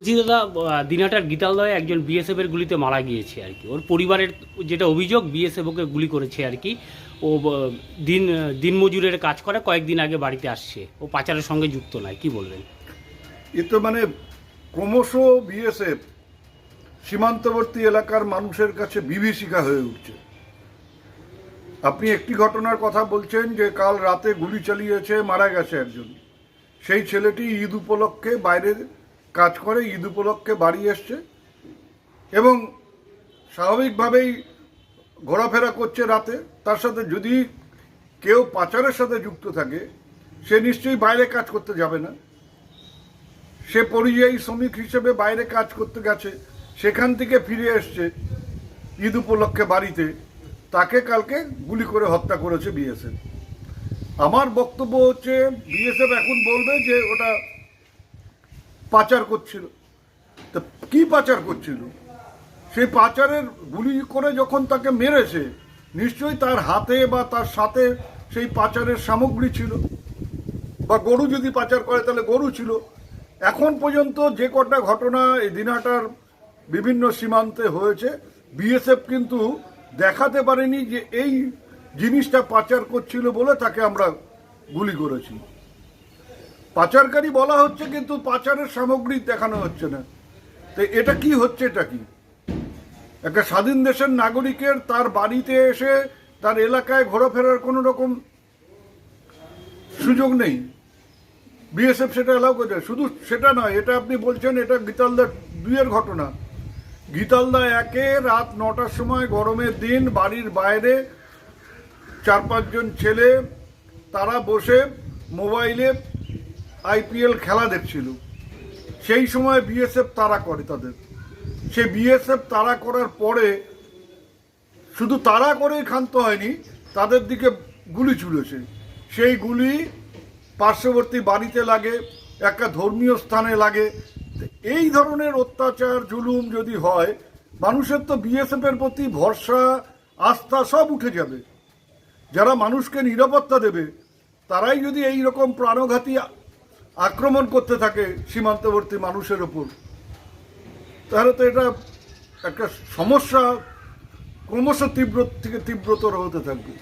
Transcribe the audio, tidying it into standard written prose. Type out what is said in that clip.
জি দাদা, দিনাটার গীতালদয়ে একজন বিএসএফ এর গুলিতে মারা গিয়েছে আর কি। ওর পরিবারের যেটা অভিযোগ, বিএসএফ ওকে গুলি করেছে আর কি। ও দিনমজুরের কাজ করে, কয়েকদিন আগে বাড়িতে আসছে। ও পাচারের সঙ্গে যুক্ত নয়, কি বলবেন? এ তো মানে ক্রমশ বিএসএফ সীমান্তবর্তী এলাকার মানুষের কাছে বিভীষিকা হয়ে উঠছে। আপনি একটি ঘটনার কথা বলছেন যে কাল রাতে গুলি চালিয়েছে, মারা গেছে একজন। সেই ছেলেটি ঈদ উপলক্ষে বাইরে কাজ করে, ঈদ উপলক্ষে বাড়ি এসছে এবং স্বাভাবিকভাবেই ঘোরাফেরা করছে রাতে। তার সাথে যদি কেউ পাচারের সাথে যুক্ত থাকে, সে নিশ্চয়ই বাইরে কাজ করতে যাবে না। সে পরিযায়ী শ্রমিক হিসেবে বাইরে কাজ করতে গেছে, সেখান থেকে ফিরে এসছে ঈদ উপলক্ষে বাড়িতে, তাকে কালকে গুলি করে হত্যা করেছে বিএসএফ। আমার বক্তব্য হচ্ছে বিএসএফ এখন বলবে যে ওটা পাচার করছিল। তা কি পাচার করছিল? সেই পাচারের গুলি করে যখন তাকে মেরেছে, নিশ্চয়ই তার হাতে বা তার সাথে সেই পাচারের সামগ্রী ছিল, বা গরু যদি পাচার করে তাহলে গরু ছিল। এখন পর্যন্ত যে কটা ঘটনা এই দিনহাটার বিভিন্ন সীমান্তে হয়েছে, বিএসএফ কিন্তু দেখাতে পারেনি যে এই জিনিসটা পাচার করছিল বলে তাকে আমরা গুলি করেছি। পাচারকারী বলা হচ্ছে কিন্তু পাচারের সামগ্রী দেখানো হচ্ছে না। তো এটা কি হচ্ছে? এটা কি একটা স্বাধীন দেশের নাগরিকের তার বাড়িতে এসে তার এলাকায় ঘোরাফেরার কোনো রকম সুযোগ নেই? বিএসএফ সেটা অ্যালাউ করছে। শুধু সেটা নয়, এটা আপনি বলছেন এটা গীতালদা 2-এর ঘটনা। গীতালদা 1-এ রাত 9টার সময় গরমের দিন বাড়ির বাইরে 4-5 জন ছেলে তারা বসে মোবাইলে আইপিএল খেলা দেখছিল। সেই সময় বিএসএফ তাড়া করে তাদের। সে বিএসএফ তাড়া করার পরে শুধু তাড়া করেই ক্ষান্ত হয়নি, তাদের দিকে গুলি ছুড়েছে। সেই গুলি পার্শ্ববর্তী বাড়িতে লাগে, একটা ধর্মীয় স্থানে লাগে। এই ধরনের অত্যাচার জুলুম যদি হয়, মানুষের তো বিএসএফ এর প্রতি ভরসা, আস্থা সব উঠে যাবে। যারা মানুষকে নিরাপত্তা দেবে, তারাই যদি এই রকম প্রাণঘাতী আক্রমণ করতে থাকে সীমান্তবর্তী মানুষের ওপর, তাহলে তো এটা একটা সমস্যা ক্রমশ তীব্র থেকে তীব্রতর হতে থাকবে।